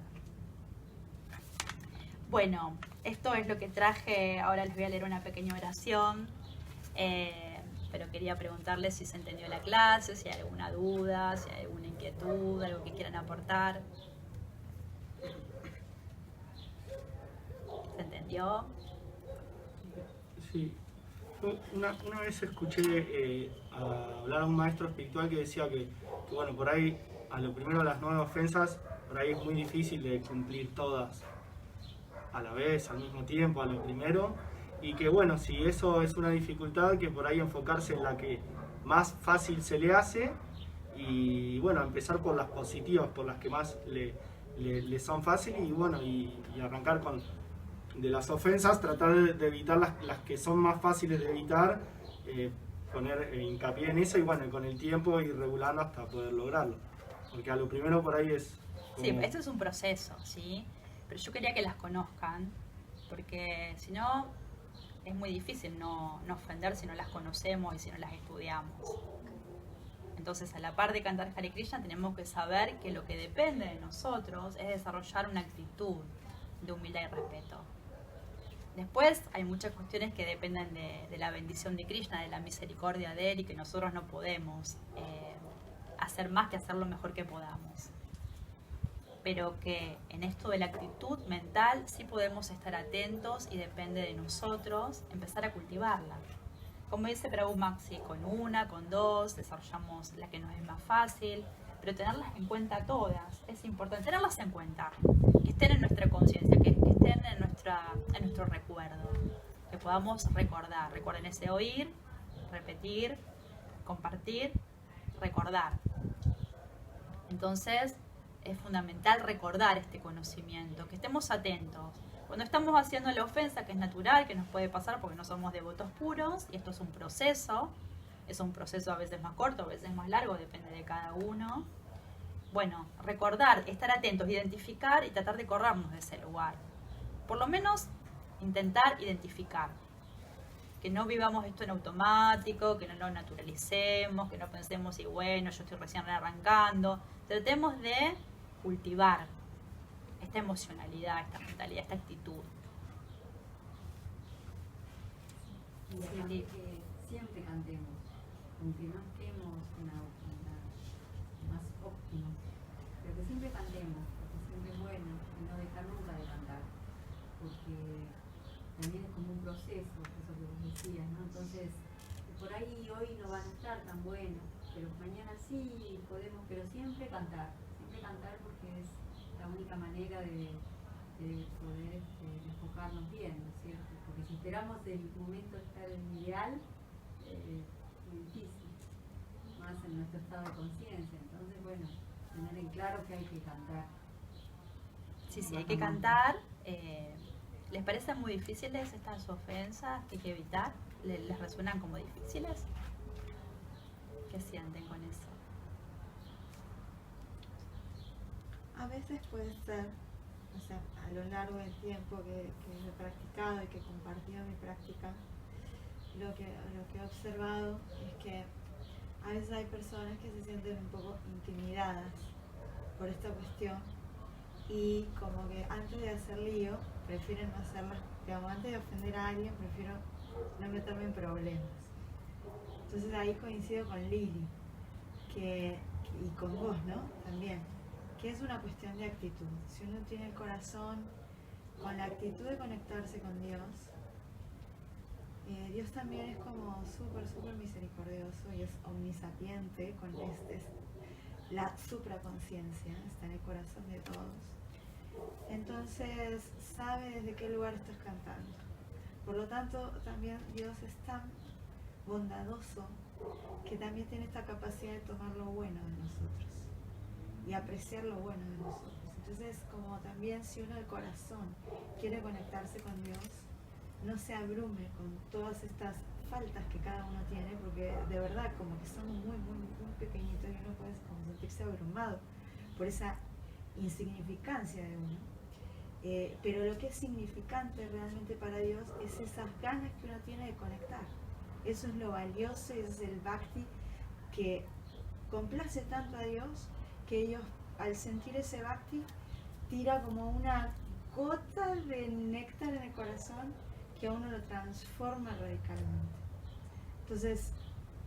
Bueno, esto es lo que traje. Ahora les voy a leer una pequeña oración, pero quería preguntarles si se entendió la clase, si hay alguna duda, si hay alguna inquietud, algo que quieran aportar. ¿Se entendió? Sí. Una vez escuché hablar a un maestro espiritual que decía que, bueno, por ahí, a lo primero las 9 ofensas, por ahí es muy difícil de cumplir todas a la vez, al mismo tiempo, a lo primero, y que bueno, si eso es una dificultad, que por ahí enfocarse en la que más fácil se le hace, y bueno, empezar por las positivas, por las que más le son fáciles, y bueno, y arrancar con de las ofensas, tratar de evitar las que son más fáciles de evitar, poner hincapié en eso, y bueno, con el tiempo ir regulando hasta poder lograrlo, porque a lo primero por ahí es como... Sí, esto es un proceso, ¿sí? Pero yo quería que las conozcan, porque si no, es muy difícil no ofender si no las conocemos y si no las estudiamos. Entonces, a la par de cantar Hare Krishna, tenemos que saber que lo que depende de nosotros es desarrollar una actitud de humildad y respeto. Después, hay muchas cuestiones que dependen de la bendición de Krishna, de la misericordia de Él, y que nosotros no podemos hacer más que hacer lo mejor que podamos. Pero que en esto de la actitud mental sí podemos estar atentos y depende de nosotros empezar a cultivarla. Como dice Prabhu Maxi, con una, con dos, desarrollamos la que nos es más fácil, pero tenerlas en cuenta todas, es importante tenerlas en cuenta, que estén en nuestra conciencia, que estén en nuestro recuerdo, que podamos recordar. Recuerden ese oír, repetir, compartir, recordar. Entonces, es fundamental recordar este conocimiento, que estemos atentos. Cuando estamos haciendo la ofensa, que es natural, que nos puede pasar porque no somos devotos puros, y esto es un proceso a veces más corto, a veces más largo, depende de cada uno. Bueno, recordar, estar atentos, identificar y tratar de corrernos de ese lugar. Por lo menos intentar identificar. Que no vivamos esto en automático, que no lo naturalicemos, que no pensemos y bueno, yo estoy recién arrancando. Tratemos de cultivar esta emocionalidad, esta mentalidad, esta actitud. Y aparte que siempre cantemos, aunque no estemos en la más óptima, pero que siempre cantemos, porque siempre es bueno y no dejar nunca de cantar, porque también es como un proceso, eso que vos decías, ¿no? Entonces, por ahí hoy no van a estar tan buenos, pero mañana sí podemos, pero siempre cantar porque es la única manera de poder enfocarnos bien, ¿no es cierto? Porque si esperamos el momento de estar en ideal, es muy difícil, más en nuestro estado de conciencia. Entonces, bueno, tener en claro que hay que cantar. Sí, hay que cantar. ¿Les parecen muy difíciles estas ofensas que hay que evitar? ¿Les resuenan como difíciles? ¿Qué sienten con eso? A veces puede ser, o sea, a lo largo del tiempo que he practicado y que he compartido mi práctica, lo que he observado es que a veces hay personas que se sienten un poco intimidadas por esta cuestión y como que antes de hacer lío prefieren no hacerlas, digamos, antes de ofender a alguien prefiero no meterme en problemas. Entonces ahí coincido con Lili y con vos, ¿no? También, que es una cuestión de actitud. Si uno tiene el corazón con la actitud de conectarse con Dios, Dios también es como súper misericordioso y es omnisapiente, la supraconciencia, está en el corazón de todos. Entonces sabe desde qué lugar estás cantando. Por lo tanto, también Dios es tan bondadoso que también tiene esta capacidad de tomar lo bueno de nosotros y apreciar lo bueno de nosotros. Entonces, como también si uno de corazón quiere conectarse con Dios, no se abrume con todas estas faltas que cada uno tiene, porque de verdad como que somos muy pequeñitos y uno puede como sentirse abrumado por esa insignificancia de uno. Pero lo que es significante realmente para Dios es esas ganas que uno tiene de conectar. Eso es lo valioso y ese es el bhakti que complace tanto a Dios que ellos, al sentir ese bhakti, tira como una gota de néctar en el corazón que a uno lo transforma radicalmente. Entonces,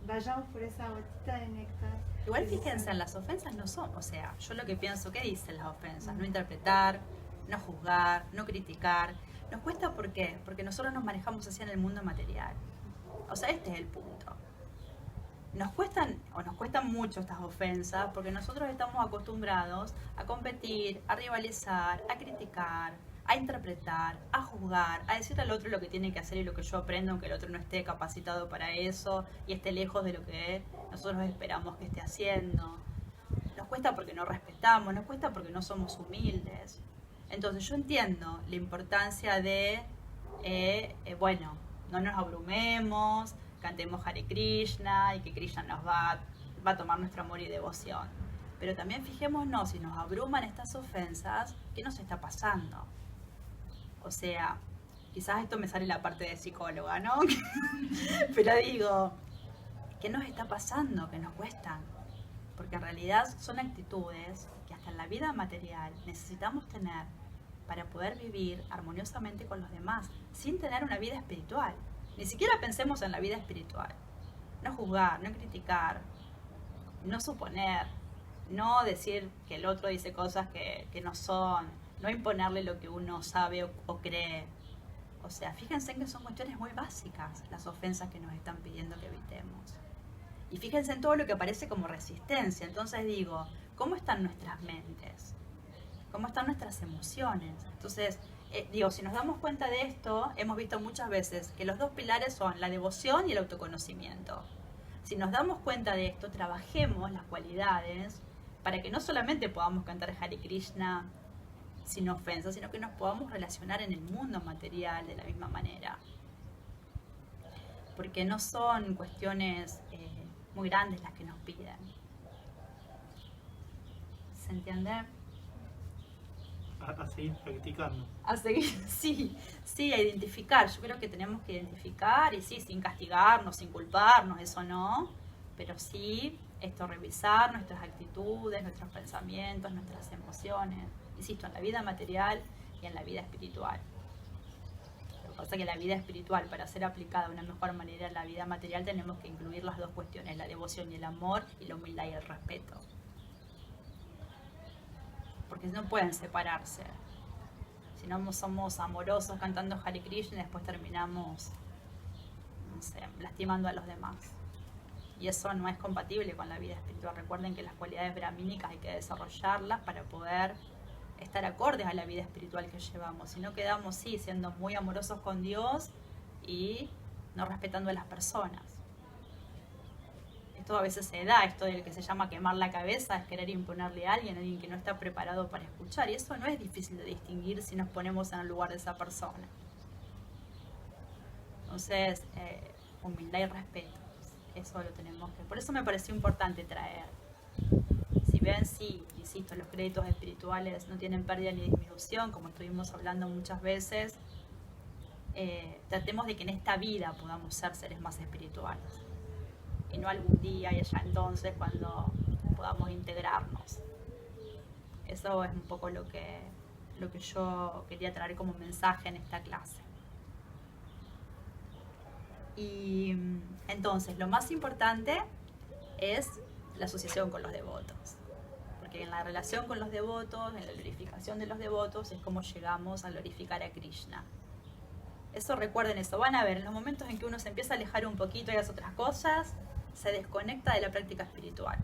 vayamos por esa gotita de néctar. Igual fíjense, en las ofensas no son, o sea, yo lo que pienso, ¿qué dicen las ofensas? No interpretar, no juzgar, no criticar. Nos cuesta, ¿por qué? Porque nosotros nos manejamos así en el mundo material. O sea, este es el punto. Nos cuestan mucho estas ofensas porque nosotros estamos acostumbrados a competir, a rivalizar, a criticar, a interpretar, a juzgar, a decirle al otro lo que tiene que hacer y lo que yo aprendo, aunque el otro no esté capacitado para eso y esté lejos de lo que nosotros esperamos que esté haciendo. Nos cuesta porque no respetamos, nos cuesta porque no somos humildes. Entonces yo entiendo la importancia de, bueno, no nos abrumemos, cantemos Hare Krishna y que Krishna nos va a tomar nuestro amor y devoción. Pero también fijémonos, si nos abruman estas ofensas, ¿qué nos está pasando? O sea, quizás esto me sale la parte de psicóloga, ¿no? Pero digo, ¿qué nos está pasando que nos cuestan? Porque en realidad son actitudes que hasta en la vida material necesitamos tener para poder vivir armoniosamente con los demás, sin tener una vida espiritual. Ni siquiera pensemos en la vida espiritual. No juzgar, no criticar, no suponer, no decir que el otro dice cosas que no son, no imponerle lo que uno sabe o cree. O sea, fíjense que son cuestiones muy básicas las ofensas que nos están pidiendo que evitemos. Y fíjense en todo lo que aparece como resistencia. Entonces digo, ¿cómo están nuestras mentes? ¿Cómo están nuestras emociones? Entonces, si nos damos cuenta de esto, hemos visto muchas veces que los dos pilares son la devoción y el autoconocimiento. Si nos damos cuenta de esto, trabajemos las cualidades para que no solamente podamos cantar Hare Krishna sin ofensa, sino que nos podamos relacionar en el mundo material de la misma manera. Porque no son cuestiones muy grandes las que nos piden. ¿Se entiende? A seguir practicando. A seguir, sí, a identificar. Yo creo que tenemos que identificar y sí, sin castigarnos, sin culparnos, eso no, pero sí revisar nuestras actitudes, nuestros pensamientos, nuestras emociones, insisto, en la vida material y en la vida espiritual. Lo que pasa es que la vida espiritual, para ser aplicada de una mejor manera en la vida material, tenemos que incluir las dos cuestiones, la devoción y el amor, y la humildad y el respeto. Porque no pueden separarse. Si no somos amorosos cantando Hare Krishna y después terminamos, no sé, lastimando a los demás. Y eso no es compatible con la vida espiritual. Recuerden que las cualidades brahmínicas hay que desarrollarlas para poder estar acordes a la vida espiritual que llevamos. Si no quedamos, sí, siendo muy amorosos con Dios y no respetando a las personas. Esto a veces se da, esto del que se llama quemar la cabeza, es querer imponerle a alguien que no está preparado para escuchar. Y eso no es difícil de distinguir si nos ponemos en el lugar de esa persona. Entonces, humildad y respeto. Eso lo tenemos que... Por eso me pareció importante traer. Si ven, sí, insisto, los créditos espirituales no tienen pérdida ni disminución, como estuvimos hablando muchas veces. Tratemos de que en esta vida podamos ser seres más espirituales. Y no algún día y allá entonces cuando podamos integrarnos. Eso es un poco lo que yo quería traer como mensaje en esta clase. Y entonces lo más importante es la asociación con los devotos. Porque en la relación con los devotos, en la glorificación de los devotos, es como llegamos a glorificar a Krishna. Eso, recuerden eso, van a ver, en los momentos en que uno se empieza a alejar un poquito de las otras cosas, se desconecta de la práctica espiritual.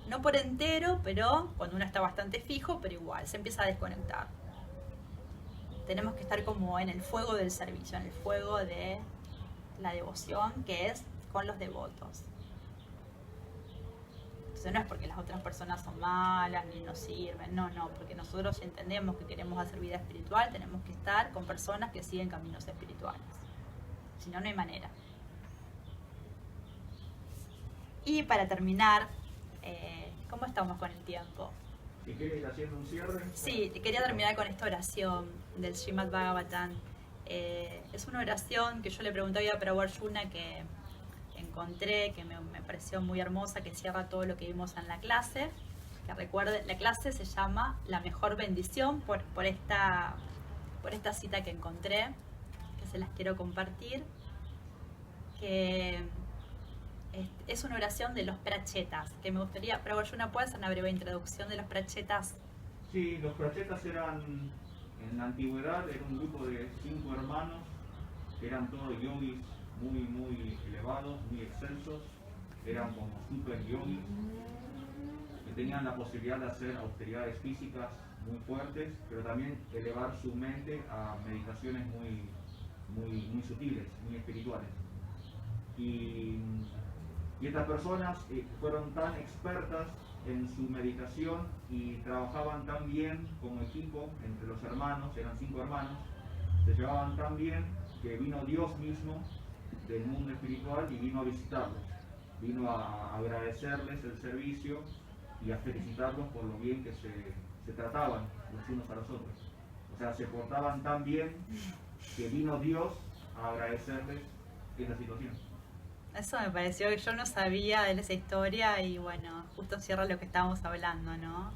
No por entero, pero cuando uno está bastante fijo, pero igual, se empieza a desconectar. Tenemos que estar como en el fuego del servicio, en el fuego de la devoción, que es con los devotos. Entonces no es porque las otras personas son malas ni nos sirven, no, porque nosotros entendemos que queremos hacer vida espiritual, tenemos que estar con personas que siguen caminos espirituales. Si no, no hay manera. Y para terminar, ¿cómo estamos con el tiempo? Si quieres ir haciendo un cierre. Sí, quería terminar con esta oración del Srimad Bhagavatam. Es una oración que yo le pregunté a Prabhu Arjuna que encontré, que me pareció muy hermosa, que cierra todo lo que vimos en la clase. Que recuerden, la clase se llama La Mejor Bendición por esta cita que encontré, que se las quiero compartir, que es una oración de los prachetas, que me gustaría, Prabhu Arjuna, ¿puede hacer una breve introducción de los prachetas? Sí, los prachetas eran, en la antigüedad, era un grupo de 5 hermanos, que eran todos yogis muy elevados, muy excelsos, eran como super yogis, que tenían la posibilidad de hacer austeridades físicas muy fuertes, pero también elevar su mente a meditaciones muy sutiles, muy espirituales. Y estas personas fueron tan expertas en su meditación y trabajaban tan bien como equipo entre los hermanos, eran 5 hermanos, se llevaban tan bien que vino Dios mismo del mundo espiritual y vino a visitarlos, vino a agradecerles el servicio y a felicitarlos por lo bien que se trataban los unos a los otros. O sea, se portaban tan bien que vino Dios a agradecerles esa situación. Eso me pareció que yo no sabía de esa historia y bueno, justo cierra lo que estábamos hablando, ¿no?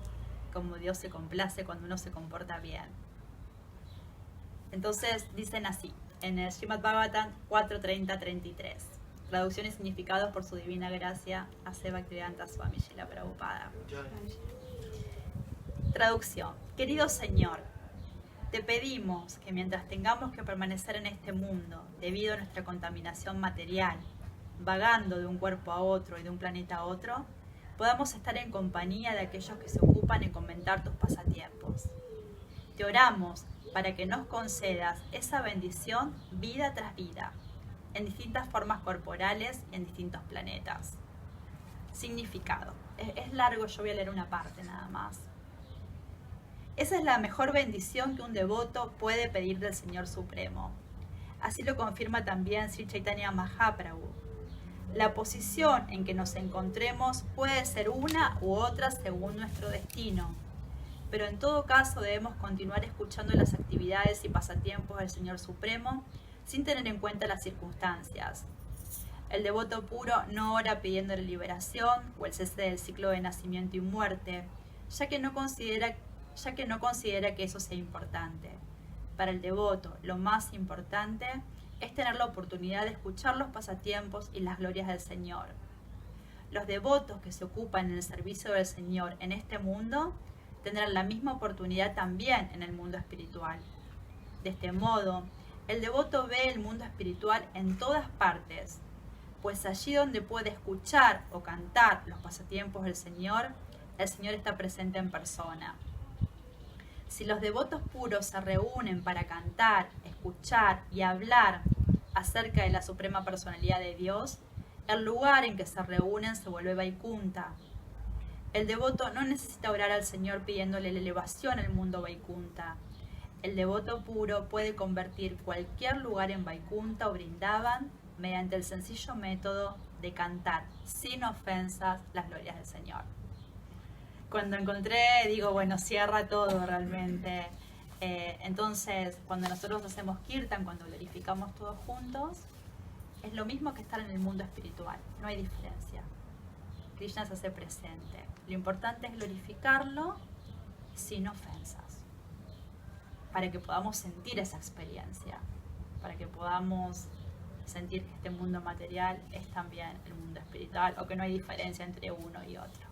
Como Dios se complace cuando uno se comporta bien. Entonces dicen así, en el Srimad Bhagavatam 4.30.33, traducción y significados por su divina gracia, Ase Bhaktivedanta Swami Srila Prabhupada. Traducción. Querido Señor, te pedimos que mientras tengamos que permanecer en este mundo debido a nuestra contaminación material, vagando de un cuerpo a otro y de un planeta a otro, podamos estar en compañía de aquellos que se ocupan en comentar tus pasatiempos. Te oramos para que nos concedas esa bendición vida tras vida, en distintas formas corporales y en distintos planetas. Significado. Es largo, yo voy a leer una parte nada más. Esa es la mejor bendición que un devoto puede pedir del Señor Supremo. Así lo confirma también Sri Chaitanya Mahaprabhu. La posición en que nos encontremos puede ser una u otra según nuestro destino, pero en todo caso debemos continuar escuchando las actividades y pasatiempos del Señor Supremo sin tener en cuenta las circunstancias. El devoto puro no ora pidiendo la liberación o el cese del ciclo de nacimiento y muerte, ya que no considera que eso sea importante. Para el devoto, lo más importante es tener la oportunidad de escuchar los pasatiempos y las glorias del Señor. Los devotos que se ocupan en el servicio del Señor en este mundo tendrán la misma oportunidad también en el mundo espiritual. De este modo, el devoto ve el mundo espiritual en todas partes, pues allí donde puede escuchar o cantar los pasatiempos del Señor, el Señor está presente en persona. Si los devotos puros se reúnen para cantar, escuchar y hablar acerca de la Suprema Personalidad de Dios, el lugar en que se reúnen se vuelve Vaikunta. El devoto no necesita orar al Señor pidiéndole la elevación al mundo Vaikunta. El devoto puro puede convertir cualquier lugar en Vaikunta o Vrindavan mediante el sencillo método de cantar sin ofensas las glorias del Señor. Cuando encontré, digo, bueno, cierra todo realmente. Entonces, cuando nosotros hacemos kirtan, cuando glorificamos todos juntos, es lo mismo que estar en el mundo espiritual, no hay diferencia. Krishna se hace presente. Lo importante es glorificarlo sin ofensas, para que podamos sentir esa experiencia, para que podamos sentir que este mundo material es también el mundo espiritual, o que no hay diferencia entre uno y otro.